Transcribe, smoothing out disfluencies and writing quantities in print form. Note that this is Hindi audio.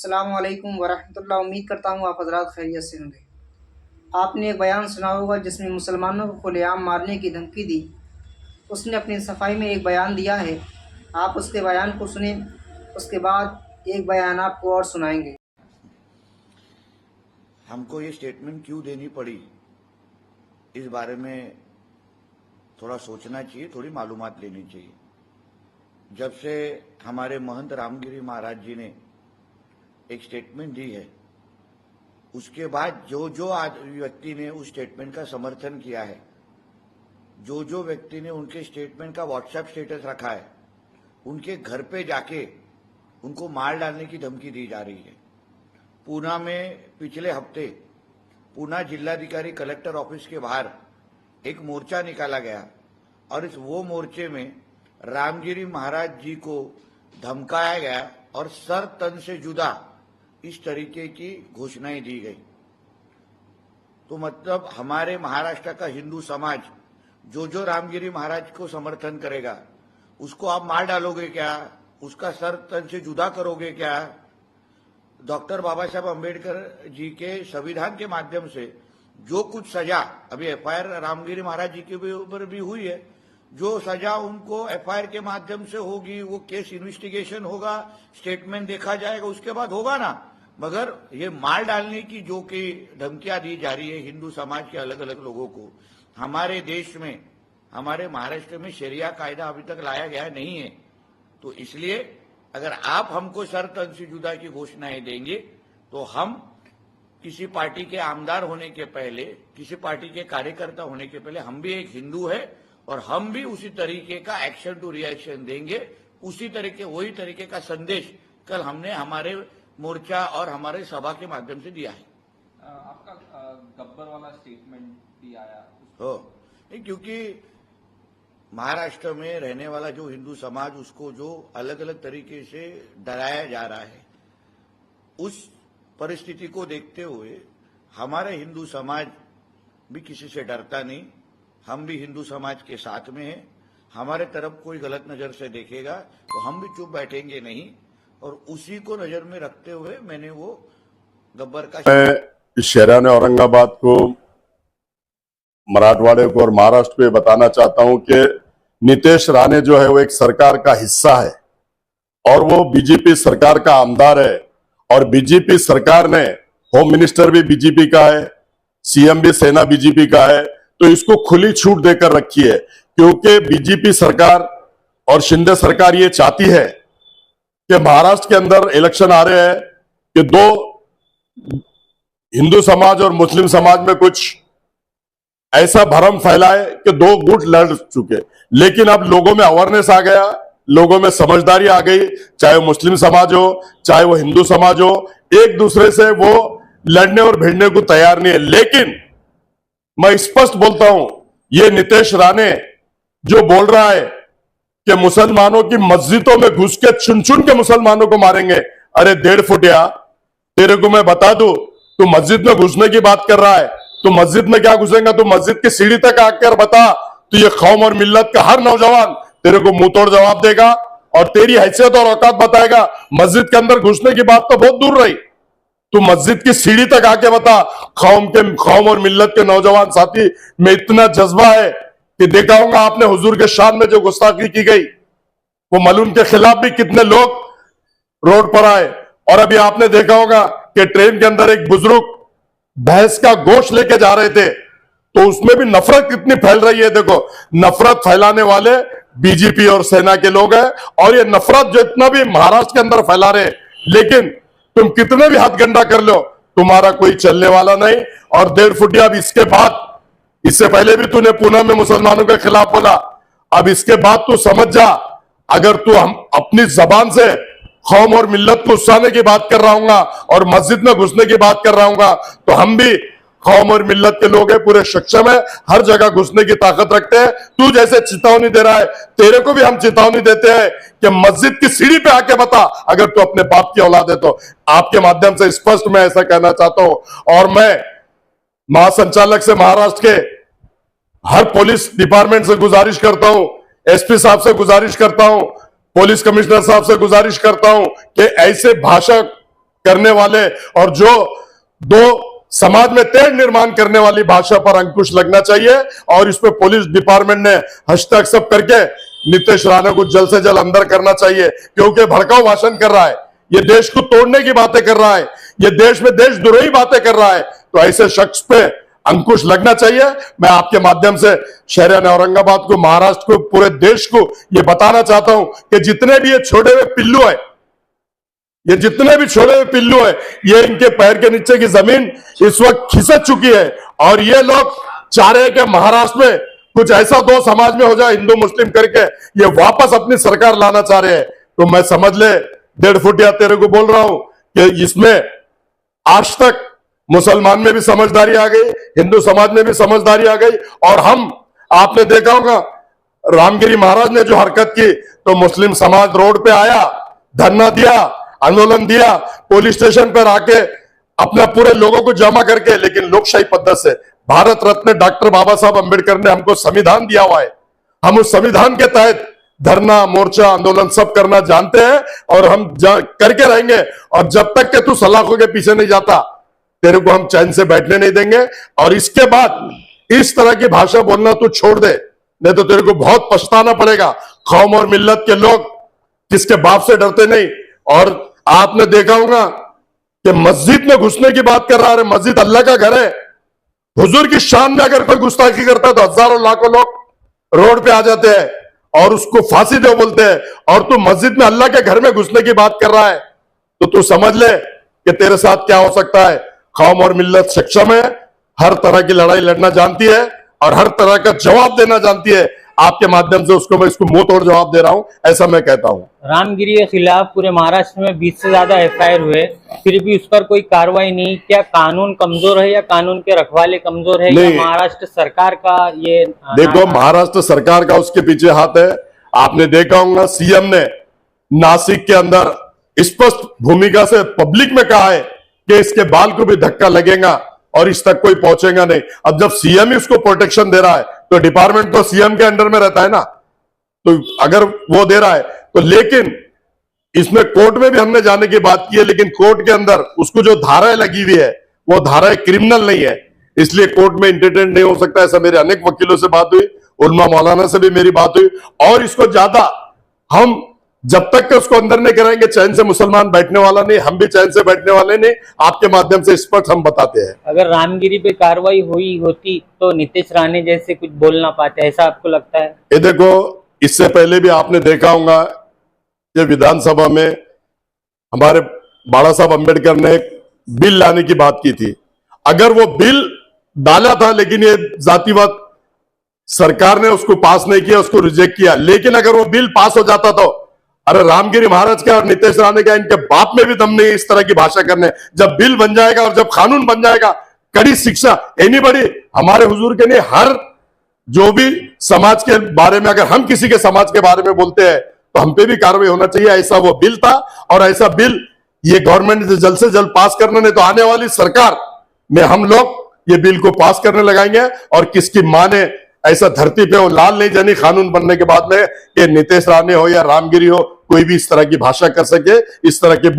अस्सलामु अलैकुम वरहमतुल्लाह। उम्मीद करता हूँ आप हज़रात खैरियत से होंगे। आपने एक बयान सुना होगा जिसमें मुसलमानों को खुलेआम मारने की धमकी दी। उसने अपनी सफाई में एक बयान दिया है, आप उसके बयान को सुने, उसके बाद एक बयान आपको और सुनाएंगे। हमको ये स्टेटमेंट क्यों देनी पड़ी, इस बारे में थोड़ा सोचना चाहिए, थोड़ी मालूमात लेनी चाहिए। जब से हमारे महंत रामगिरी महाराज जी ने एक स्टेटमेंट दी है, उसके बाद जो जो व्यक्ति ने उस स्टेटमेंट का समर्थन किया है, जो जो व्यक्ति ने उनके स्टेटमेंट का व्हाट्सएप स्टेटस रखा है, उनके घर पे जाके उनको मार डालने की धमकी दी जा रही है। पूना में पिछले हफ्ते पूना जिलाधिकारी कलेक्टर ऑफिस के बाहर एक मोर्चा निकाला गया और वो मोर्चे में रामगिरी महाराज जी को धमकाया गया और सर तन से जुदा इस तरीके की घोषणाएं दी गई। तो मतलब हमारे महाराष्ट्र का हिंदू समाज जो जो रामगिरी महाराज को समर्थन करेगा उसको आप मार डालोगे क्या, उसका सर तन से जुदा करोगे क्या? डॉक्टर बाबा साहब अम्बेडकर जी के संविधान के माध्यम से जो कुछ सजा अभी एफआईआर रामगिरी महाराज जी के ऊपर भी हुई है, जो सजा उनको एफआईआर के माध्यम से होगी, वो केस इन्वेस्टिगेशन होगा, स्टेटमेंट देखा जाएगा, उसके बाद होगा ना। मगर ये मार डालने की जो कि धमकियां दी जा रही है हिंदू समाज के अलग अलग लोगों को, हमारे देश में, हमारे महाराष्ट्र में शरिया कायदा अभी तक लाया गया नहीं है। तो इसलिए अगर आप हमको सर तन से जुदा की घोषणाएं देंगे तो हम किसी पार्टी के आमदार होने के पहले, किसी पार्टी के कार्यकर्ता होने के पहले, हम भी एक हिंदू है और हम भी उसी तरीके का एक्शन टू रिएक्शन देंगे। उसी तरीके, वही तरीके का संदेश कल हमने हमारे मोर्चा और हमारे सभा के माध्यम से दिया है। आपका गब्बर वाला स्टेटमेंट भी आया हो, क्योंकि महाराष्ट्र में रहने वाला जो हिंदू समाज, उसको जो अलग अलग तरीके से डराया जा रहा है, उस परिस्थिति को देखते हुए हमारे हिंदू समाज भी किसी से डरता नहीं। हम भी हिंदू समाज के साथ में हैं। हमारे तरफ कोई गलत नजर से देखेगा तो हम भी चुप बैठेंगे नहीं, और उसी को नजर में रखते हुए मैंने वो गब्बर का मैं शहरान औरंगाबाद को, मराठवाड़े को और महाराष्ट्र पे बताना चाहता हूं कि नीतीश राणे जो है वो एक सरकार का हिस्सा है और वो बीजेपी सरकार का आमदार है, और बीजेपी सरकार ने होम मिनिस्टर भी बीजेपी का है, सीएम भी सेना बीजेपी का है। तो इसको खुली छूट देकर रखी है, क्योंकि बीजेपी सरकार और शिंदे सरकार ये चाहती है कि महाराष्ट्र के अंदर इलेक्शन आ रहे हैं कि दो हिंदू समाज और मुस्लिम समाज में कुछ ऐसा भ्रम फैलाए कि दो गुट लड़ चुके। लेकिन अब लोगों में अवेयरनेस आ गया, लोगों में समझदारी आ गई, चाहे वो मुस्लिम समाज हो चाहे वो हिंदू समाज हो, एक दूसरे से वो लड़ने और भिड़ने को तैयार नहीं है। लेकिन मैं स्पष्ट बोलता हूं, ये नीतीश राणे जो बोल रहा है कि मुसलमानों की मस्जिदों में घुस के चुन चुन के मुसलमानों को मारेंगे, अरे 1.5 फुटिया, तेरे को मैं बता दूं, तू मस्जिद में घुसने की बात कर रहा है, तो मस्जिद में क्या घुसेगा? तू मस्जिद की सीढ़ी तक आकर बता, तो ये कौम और मिल्लत का हर नौजवान तेरे को मुंह तोड़ जवाब देगा और तेरी हैसियत और औकात बताएगा। मस्जिद के अंदर घुसने की बात तो बहुत दूर रही, तू मस्जिद की सीढ़ी तक आके बता। कौम और मिल्लत के नौजवान साथी में इतना जज्बा है कि देखा होगा आपने हुजूर के शान में जो गुस्ताखी की गई, वो मलून के खिलाफ भी कितने लोग रोड पर आए। और अभी आपने देखा होगा कि ट्रेन के अंदर एक बुजुर्ग भैंस का गोश्त लेके जा रहे थे, तो उसमें भी नफरत कितनी फैल रही है। देखो, नफरत फैलाने वाले बीजेपी और सेना के लोग हैं, और ये नफरत जो इतना भी महाराष्ट्र के अंदर फैला रहे, लेकिन तुम कितने भी हाथ गंडा कर लो, तुम्हारा कोई चलने वाला नहीं। और 1.5 फुटिया अब इसके बाद, इससे पहले भी तूने पूना में मुसलमानों के खिलाफ बोला, अब इसके बाद तू समझ जा, अगर तू हम अपनी जबान से कौम और मिल्लत को उकसाने की बात कर रहा हूंगा और मस्जिद में घुसने की बात कर रहा हूंगा, तो हम भी कौम और मिल्लत के लोग हैं, पूरे सक्षम है, हर जगह घुसने की ताकत रखते हैं। तू जैसे चेतावनी दे रहा है, तेरे को भी हम चेतावनी देते हैं कि मस्जिद की सीढ़ी पे आके बता, अगर तू अपने बाप की औलाद है तो। आपके माध्यम से स्पष्ट मैं ऐसा कहना चाहता हूं, और मैं महासंचालक से महाराष्ट्र के हर पुलिस डिपार्टमेंट से गुजारिश करता हूं, एसपी साहब से गुजारिश करता हूं, पुलिस कमिश्नर साहब से गुजारिश करता हूं कि ऐसे भाषा करने वाले और जो दो समाज में तेढ़ निर्माण करने वाली भाषा पर अंकुश लगना चाहिए। और इस पे पुलिस डिपार्टमेंट ने हस्तक्षेप करके नीतीश राणे को जल्द से जल्द अंदर करना चाहिए, क्योंकि भड़काऊ भाषण कर रहा है, ये देश को तोड़ने की बातें कर रहा है, ये देश में देशद्रोही बातें कर रहा है। तो ऐसे शख्स पे अंकुश लगना चाहिए। मैं आपके माध्यम से शहर औरंगाबाद को, महाराष्ट्र को, पूरे देश को ये बताना चाहता हूं कि जितने भी ये छोड़े हुए पिल्लू है, ये जितने भी छोड़े हुए पिल्लू है, ये इनके पैर के नीचे की जमीन इस वक्त खिसक चुकी है। और ये लोग चाह रहे हैं कि महाराष्ट्र में कुछ ऐसा दो समाज में हो जाए, हिंदू मुस्लिम करके, ये वापस अपनी सरकार लाना चाह रहे हैं। तो मैं समझ ले 1.5 फुटिया तेरे को बोल रहा हूं कि इसमें आज तक मुसलमान में भी समझदारी आ गई, हिंदू समाज में भी समझदारी आ गई। और हम, आपने देखा होगा रामगिरी महाराज ने जो हरकत की, तो मुस्लिम समाज रोड पे आया, धरना दिया, आंदोलन दिया, पुलिस स्टेशन पर आके अपने पूरे लोगों को जमा करके, लेकिन लोकशाही पद्धति से भारत रत्न डॉक्टर बाबा साहब अंबेडकर ने हमको संविधान दिया हुआ है, हम उस संविधान के तहत धरना, मोर्चा, आंदोलन सब करना जानते हैं और हम करके रहेंगे। और जब तक के तू सलाखों के पीछे नहीं जाता, तेरे को हम चैन से बैठने नहीं देंगे। और इसके बाद इस तरह की भाषा बोलना तू छोड़ दे, नहीं तो तेरे को बहुत पछताना पड़ेगा। कौम और मिल्लत के लोग किसके बाप से डरते नहीं। और आपने देखा होगा कि मस्जिद में घुसने की बात कर रहा है, मस्जिद अल्लाह का घर है। हुजूर की शान में अगर कोई गुस्ताखी करता है तो हजारों लाखों लोग रोड पे आ जाते हैं और उसको फांसी दो बोलते हैं। और तू मस्जिद में अल्लाह के घर में घुसने की बात कर रहा है, तो तू समझ ले कि तेरे साथ क्या हो सकता है। कौम और मिल्लत सक्षम है, हर तरह की लड़ाई लड़ना जानती है और हर तरह का जवाब देना जानती है। आपके माध्यम से उसको मैं इसको मुंह तोड़ जवाब दे रहा हूं, ऐसा मैं कहता हूं। रामगिरी के खिलाफ पूरे महाराष्ट्र में 20 से ज्यादा एफआईआर हुए, फिर भी उस पर कोई कार्रवाई नहीं। क्या कानून कमजोर है या कानून के रखवाले कमजोर है, या महाराष्ट्र सरकार का ये? देखो, महाराष्ट्र सरकार का उसके पीछे हाथ है। आपने देखा होगा सीएम ने नासिक के अंदर स्पष्ट भूमिका से पब्लिक में कहा है कि इसके बाल को भी धक्का लगेगा और इस तक कोई पहुंचेगा नहीं। अब जब सीएम ही उसको प्रोटेक्शन दे रहा है तो डिपार्टमेंट तो सीएम के अंडर में रहता है ना, तो अगर वो दे रहा है तो। लेकिन इसमें कोर्ट में भी हमने जाने की बात की है, लेकिन कोर्ट के अंदर उसको जो धाराएं लगी हुई है वो धाराएं क्रिमिनल नहीं है, इसलिए कोर्ट में इंटरटेन नहीं हो सकता। ऐसा मेरे अनेक वकीलों से बात हुई, उलमा मौलाना से भी मेरी बात हुई। और इसको ज्यादा हम जब तक कि उसको अंदर नहीं कराएंगे, चैन से मुसलमान बैठने वाला नहीं, हम भी चैन से बैठने वाले नहीं। आपके माध्यम से स्पष्ट हम बताते हैं। अगर रामगिरी पे कार्रवाई हुई होती तो नीतीश राणे जैसे कुछ बोल ना पाते, ऐसा आपको लगता है? ये देखो, इससे पहले भी आपने देखा होगा ये विधानसभा में हमारे बाला साहब अंबेडकर ने एक बिल लाने की बात की थी। अगर वो बिल डाला था, लेकिन ये जातिवाद सरकार ने उसको पास नहीं किया, उसको रिजेक्ट किया। लेकिन अगर वो बिल पास हो जाता तो अरे रामगिरी महाराज का और नीतीश राणे का, इनके बाप में भी दम नहीं इस तरह की भाषा करने। जब बिल बन जाएगा और जब कानून बन जाएगा, कड़ी शिक्षा एनीबॉडी, हमारे हुजूर के लिए हर जो भी समाज के बारे में, अगर हम किसी के समाज के बारे में बोलते हैं तो हम पे भी कार्रवाई होना चाहिए। ऐसा वो बिल था और ऐसा बिल ये गवर्नमेंट ने जल्द से जल्द पास करना, नहीं तो आने वाली सरकार में हम लोग ये बिल को पास करने लगाएंगे। और किसकी मां ने ऐसा धरती पे वो लाल नहीं जानी कानून बनने के बाद में कि नीतीश राणे हो या रामगिरी हो, कोई भी इस तरह की भाषा कर सके, इस तरह के